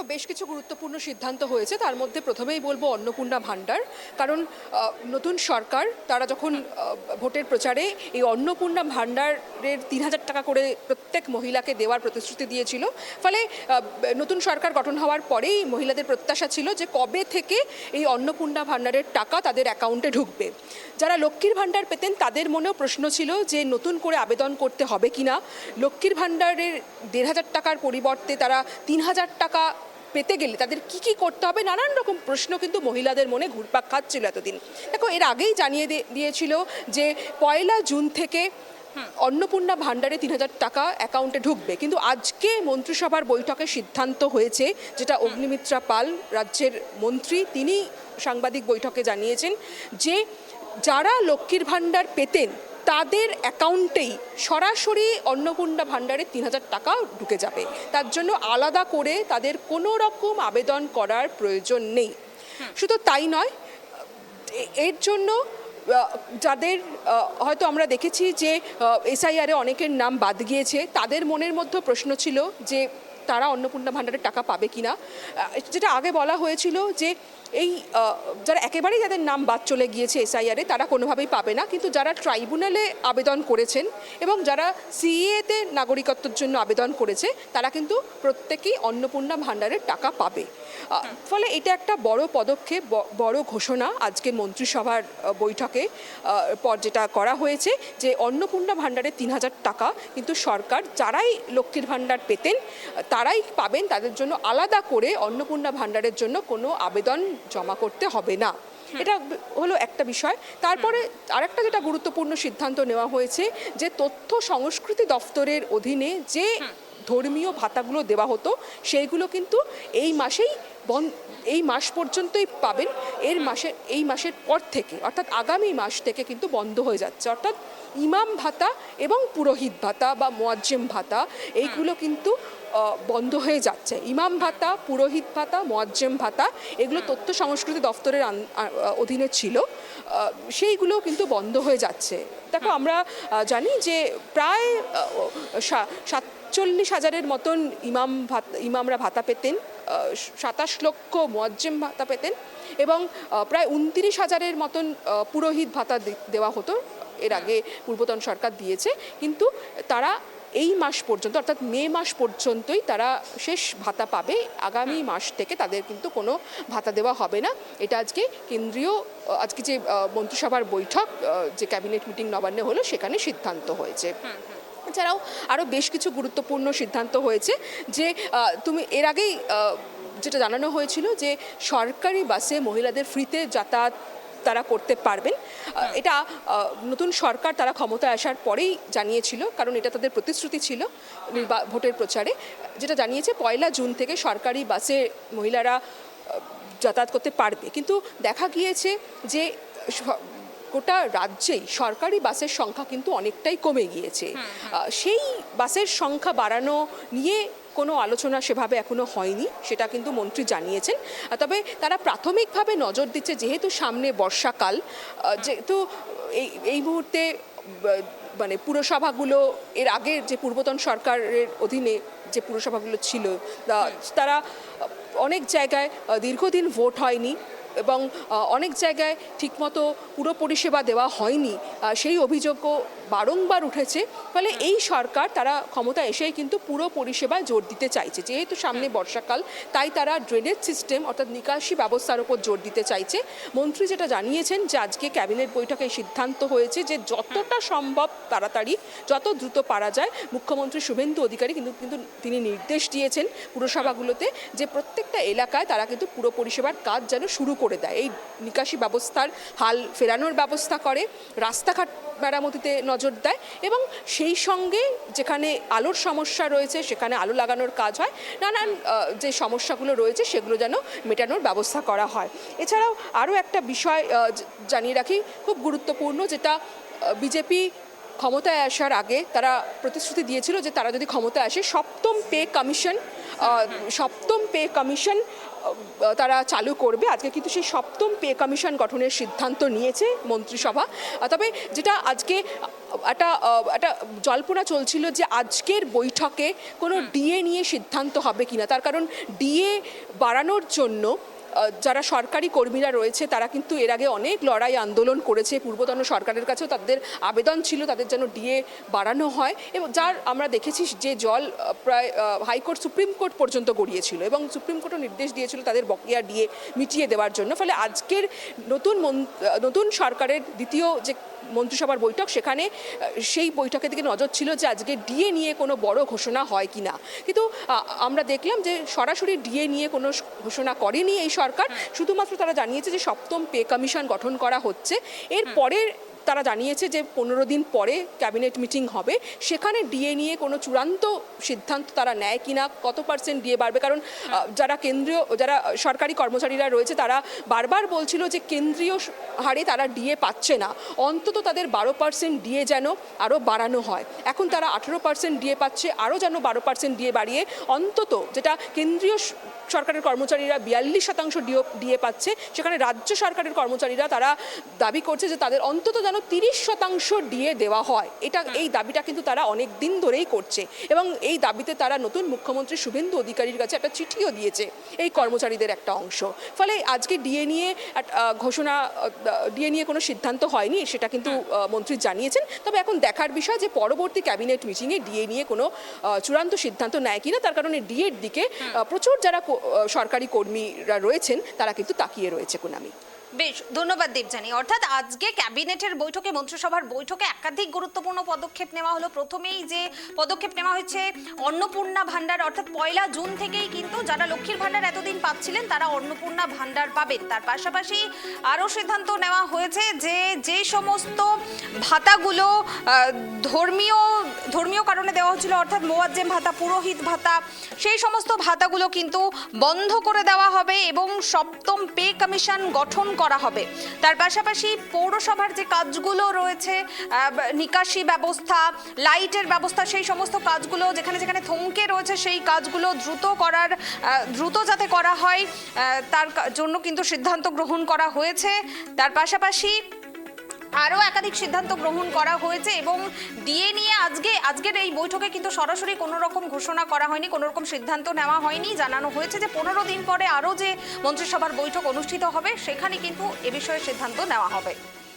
দেখো বেশ কিছু গুরুত্বপূর্ণ সিদ্ধান্ত হয়েছে, তার মধ্যে প্রথমেই বলবো অন্নপূর্ণা ভাণ্ডার। কারণ নতুন সরকার তারা যখন ভোটের প্রচারে এই অন্নপূর্ণা ভাণ্ডারের ৩,০০০ টাকা করে প্রত্যেক মহিলাকে দেওয়ার প্রতিশ্রুতি দিয়েছিল। ফলে নতুন সরকার গঠন হওয়ার পরেই মহিলাদের প্রত্যাশা ছিল যে কবে থেকে এই অন্নপূর্ণা ভাণ্ডারের টাকা তাদের অ্যাকাউন্টে ঢুকবে। যারা লক্ষ্মীর ভাণ্ডার পেতেন তাদের মনেও প্রশ্ন ছিল যে নতুন করে আবেদন করতে হবে কিনা, লক্ষ্মীর ভাণ্ডারের ১,৫০০ টাকার পরিবর্তে তারা ৩,০০০ টাকা পেতে গেলে তাদের কি কি করতে হবে, নানান রকম প্রশ্ন কিন্তু মহিলাদের মনে ঘুরপাক খাচ্ছিল এতদিন। দেখো এর আগেই জানিয়ে দিয়েছিল যে ১ জুন থেকে অন্নপূর্ণা ভাণ্ডারে ৩,০০০ টাকা অ্যাকাউন্টে ঢুকবে, কিন্তু আজকে মন্ত্রিসভার বৈঠকে সিদ্ধান্ত হয়েছে, যেটা অগ্নিমিত্রা পাল রাজ্যের মন্ত্রী তিনি সাংবাদিক বৈঠকে জানিয়েছেন যে যারা লক্ষ্মীর ভাণ্ডার পেতেন তাদের অ্যাকাউন্টেই সরাসরি অন্নপূর্ণা ভাণ্ডারে ৩,০০০ টাকা ঢুকে যাবে। তার জন্য আলাদা করে তাদের কোনো রকম আবেদন করার প্রয়োজন নেই। শুধু তাই নয়, এর জন্য যাদের হয়তো আমরা দেখেছি যে এসআইআরে অনেকের নাম বাদ গিয়েছে, তাদের মনের মধ্যে প্রশ্ন ছিল যে তারা অন্নপূর্ণা ভাণ্ডারের টাকা পাবে কিনা। যেটা আগে বলা হয়েছিল যে এই যারা একেবারেই যাদের নাম বাদ চলে গিয়েছে এসআইআরে তারা কোনোভাবেই পাবে না, কিন্তু যারা ট্রাইব্যুনালে আবেদন করেছেন এবং যারা সিএতে নাগরিকত্বের জন্য আবেদন করেছে তারা কিন্তু প্রত্যেকেই অন্নপূর্ণা ভাণ্ডারের টাকা পাবে। ফলে এটা একটা বড় পদক্ষেপ, বড় ঘোষণা আজকে মন্ত্রিসভার বৈঠকে পর যেটা করা হয়েছে যে অন্নপূর্ণা ভাণ্ডারের ৩,০০০ টাকা কিন্তু সরকার যারাই লক্ষ্মীর ভাণ্ডার পেতেন তারাই পাবেন, তাদের জন্য আলাদা করে অন্নপূর্ণা ভাণ্ডারের জন্য কোনো আবেদন জমা করতে হবে না। এটা হলো একটা বিষয়। তারপরে আরেকটা যেটা গুরুত্বপূর্ণ সিদ্ধান্ত নেওয়া হয়েছে যে তথ্য সংস্কৃতি দপ্তরের অধীনে যে ধর্মীয় ভাতাগুলো দেওয়া হতো সেইগুলো কিন্তু এই মাস পর্যন্তই পাবেন। এই মাসের পর থেকে অর্থাৎ আগামী মাস থেকে কিন্তু বন্ধ হয়ে যাচ্ছে। অর্থাৎ ইমাম ভাতা এবং পুরোহিত ভাতা বা মুয়াজ্জেম ভাতা এইগুলো কিন্তু বন্ধ হয়ে যাচ্ছে। ইমাম ভাতা, পুরোহিত ভাতা, মুয়াজ্জেম ভাতা এগুলো তথ্য সংস্কৃতি দপ্তরের অধীনে ছিল, সেইগুলো কিন্তু বন্ধ হয়ে যাচ্ছে। দেখো আমরা জানি যে প্রায় ৪৭,০০০-এর মতন ইমামরা ভাতা পেতেন, ২৭ লক্ষ মুয়াজ্জেম ভাতা পেতেন এবং প্রায় ২৯,০০০-এর মতন পুরোহিত ভাতা দেওয়া হতো। এর আগে পূর্বতন সরকার দিয়েছে, কিন্তু তারা এই মাস পর্যন্ত অর্থাৎ মে মাস পর্যন্তই তারা শেষ ভাতা পাবে। আগামী মাস থেকে তাদের কিন্তু কোনো ভাতা দেওয়া হবে না। এটা আজকে যে মন্ত্রিসভার বৈঠক, যে ক্যাবিনেট মিটিং নবান্নে হলো সেখানে সিদ্ধান্ত হয়েছে। এছাড়াও আরও বেশ কিছু গুরুত্বপূর্ণ সিদ্ধান্ত হয়েছে যে তুমি এর আগেই যেটা জানানো হয়েছিল যে সরকারি বাসে মহিলাদের ফ্রিতে যাতায়াত তারা করতে পারবেন। এটা নতুন সরকার তারা ক্ষমতায় আসার পরেই জানিয়েছিল, কারণ এটা তাদের প্রতিশ্রুতি ছিল ভোটের প্রচারে। যেটা জানিয়েছে ১ জুন থেকে সরকারি বাসে মহিলারা যাতায়াত করতে পারবে, কিন্তু দেখা গিয়েছে যে গোটা রাজ্যেই সরকারি বাসের সংখ্যা কিন্তু অনেকটাই কমে গিয়েছে। সেই বাসের সংখ্যা বাড়ানো নিয়ে কোনো আলোচনা সেভাবে এখনো হয়নি, সেটা কিন্তু মন্ত্রী জানিয়েছেন। তবে তারা প্রাথমিকভাবে নজর দিচ্ছে, যেহেতু সামনে বর্ষাকাল, যেহেতু এই মুহূর্তে মানে পুরসভাগুলো এর আগে যে পূর্বতন সরকারের অধীনে যে পুরসভাগুলো ছিল তারা অনেক জায়গায় দীর্ঘদিন ভোট হয়নি এবং অনেক জায়গায় ঠিকমতো পুরো পরিষেবা দেওয়া হয়নি, সেই অভিযোগও বারংবার উঠেছে। ফলে এই সরকার তারা ক্ষমতা এসেই কিন্তু পুরো পরিষেবায় জোর দিতে চাইছে। যেহেতু সামনে বর্ষাকাল তাই তারা ড্রেনেজ সিস্টেম অর্থাৎ নিকাশি ব্যবস্থার উপর জোর দিতে চাইছে। মন্ত্রী যেটা জানিয়েছেন যে আজকে ক্যাবিনেট বৈঠকে সিদ্ধান্ত হয়েছে যে যতটা সম্ভব তাড়াতাড়ি যত দ্রুত পারা যায়, মুখ্যমন্ত্রী শুভেন্দু অধিকারী কিন্তু তিনি নির্দেশ দিয়েছেন পুরসভাগুলোতে যে প্রত্যেকটা এলাকায় তারা কিন্তু পুরো পরিষেবার কাজ যেন শুরু করে দেয়, এই নিকাশি ব্যবস্থার হাল ফেরানোর ব্যবস্থা করে, রাস্তাঘাট মেরামতিতে নজর দেয় এবং সেই সঙ্গে যেখানে আলোর সমস্যা রয়েছে সেখানে আলো লাগানোর কাজ হয়, নানান যে সমস্যাগুলো রয়েছে সেগুলো যেন মেটানোর ব্যবস্থা করা হয়। এছাড়াও আরও একটা বিষয় জানিয়ে রাখি, খুব গুরুত্বপূর্ণ, যেটা বিজেপি ক্ষমতায় আসার আগে তারা প্রতিশ্রুতি দিয়েছিল যে তারা যদি ক্ষমতায় আসে ৭ম পে কমিশন সপ্তম পে কমিশন তারা চালু করবে। আজকে কিন্তু সেই সপ্তম পে কমিশন গঠনের সিদ্ধান্ত নিয়েছে মন্ত্রিসভা। তবে যেটা আজকে একটা জল্পনা চলছিল যে আজকের বৈঠকে কোনো ডিএ নিয়ে সিদ্ধান্ত হবে কিনা, তার কারণ ডিএ বাড়ানোর জন্য যারা সরকারি কর্মীরা রয়েছে তারা কিন্তু এর আগে অনেক লড়াই আন্দোলন করেছে, পূর্বতন সরকারের কাছেও তাদের আবেদন ছিল তাদের যেন ডিএ বাড়ানো হয়, এবং যার আমরা দেখেছি যে জল প্রায় হাইকোর্ট সুপ্রিম কোর্ট পর্যন্ত গড়িয়েছিল এবং সুপ্রিম কোর্টও নির্দেশ দিয়েছিল তাদের বকেয়া ডিএ মিটিয়ে দেওয়ার জন্য। ফলে আজকের নতুন সরকারের দ্বিতীয় যে মন্ত্রিসভার বৈঠক, সেখানে সেই বৈঠকের দিকে নজর ছিল যে আজকে ডিএ নিয়ে কোনো বড় ঘোষণা হয় কিনা, কিন্তু আমরা দেখলাম যে সরাসরি ডিএ নিয়ে কোনো ঘোষণা করেনি এই সরকার। শুধুমাত্র তারা জানিয়েছে যে সপ্তম পে কমিশন গঠন করা হচ্ছে। এর পরের তারা জানিয়েছে যে 15 দিন পরে ক্যাবিনেট মিটিং হবে, সেখানে ডিএ নিয়ে কোনো চূড়ান্ত সিদ্ধান্ত তারা নেয় কিনা, কত পার্সেন্ট ডিএ বাড়বে। কারণ যারা সরকারি কর্মচারীরা রয়েছে তারা বারবার বলছিল যে কেন্দ্রীয় হারে তারা ডিএ পাচ্ছে না, অন্তত তাদের 12% ডিএ যেন আরও বাড়ানো হয়। এখন তারা 18% ডিএ পাচ্ছে, আরও যেন 12% ডিএ বাড়িয়ে অন্তত, যেটা কেন্দ্রীয় সরকারের কর্মচারীরা 42% ডিএ পাচ্ছে, সেখানে রাজ্য সরকারের কর্মচারীরা তারা দাবি করছে যে তাদের অন্তত যেন 30% ডিএ দেওয়া হয়। এই দাবিটা কিন্তু তারা অনেক দিন ধরেই করছে এবং এই দাবিতে তারা নতুন মুখ্যমন্ত্রী শুভেন্দু অধিকারীর কাছে একটা চিঠিও দিয়েছে এই কর্মচারীদের একটা অংশ। ফলে আজকে ডিএ নিয়ে কোনো সিদ্ধান্ত হয়নি, সেটা কিন্তু মন্ত্রী জানিয়েছেন। তবে এখন দেখার বিষয় যে পরবর্তী ক্যাবিনেট মিটিংয়ে ডিএ নিয়ে কোনো চূড়ান্ত সিদ্ধান্ত নেয় কিনা, তার কারণে ডিএর দিকে প্রচুর যারা সরকারি কর্মীরা রয়েছেন তারা কিন্তু তাকিয়ে রয়েছে কোনামি। বেশ, ধন্যবাদ দেবযানী। অর্থাৎ আজকে ক্যাবিনেটের বৈঠকে, মন্ত্রিসভার বৈঠকে একাধিক গুরুত্বপূর্ণ পদক্ষেপ নেওয়া হলো। প্রথমেই যে পদক্ষেপ নেওয়া হয়েছে অন্নপূর্ণা ভাণ্ডার, অর্থাৎ 1 জুন থেকেই কিন্তু যারা লক্ষ্মীর ভাণ্ডার এতদিন পাচ্ছিলেন তারা অন্নপূর্ণা ভাণ্ডার পাবেন। তার পাশাপাশি আরও সিদ্ধান্ত নেওয়া হয়েছে যে সমস্ত ভাতাগুলো ধর্মীয় কারণে দেওয়া হচ্ছিল, অর্থাৎ মোয়াজ্জেম ভাতা, পুরোহিত ভাতা, সেই সমস্ত ভাতাগুলো কিন্তু বন্ধ করে দেওয়া হবে এবং সপ্তম পে কমিশন গঠন করা হবে। তার পাশাপাশি পৌরসভার যে কাজগুলো রয়েছে, নিকাশি ব্যবস্থা, লাইটের ব্যবস্থা, সেই সমস্ত কাজগুলো যেখানে যেখানে থমকে রয়েছে সেই কাজগুলো দ্রুত যাতে করা হয় তার জন্য কিন্তু সিদ্ধান্ত গ্রহণ করা হয়েছে। তার পাশাপাশি আরও একাধিক সিদ্ধান্ত গ্রহণ করা হয়েছে এবং ডিএ নিয়ে আজকের এই বৈঠকে কিন্তু সরাসরি কোনো রকম ঘোষণা করা হয়নি, কোনো রকম সিদ্ধান্ত নেওয়া হয়নি। জানানো হয়েছে যে 15 দিন পরে আরও যে মন্ত্রিসভার বৈঠক অনুষ্ঠিত হবে সেখানে কিন্তু এ বিষয়ে সিদ্ধান্ত নেওয়া হবে।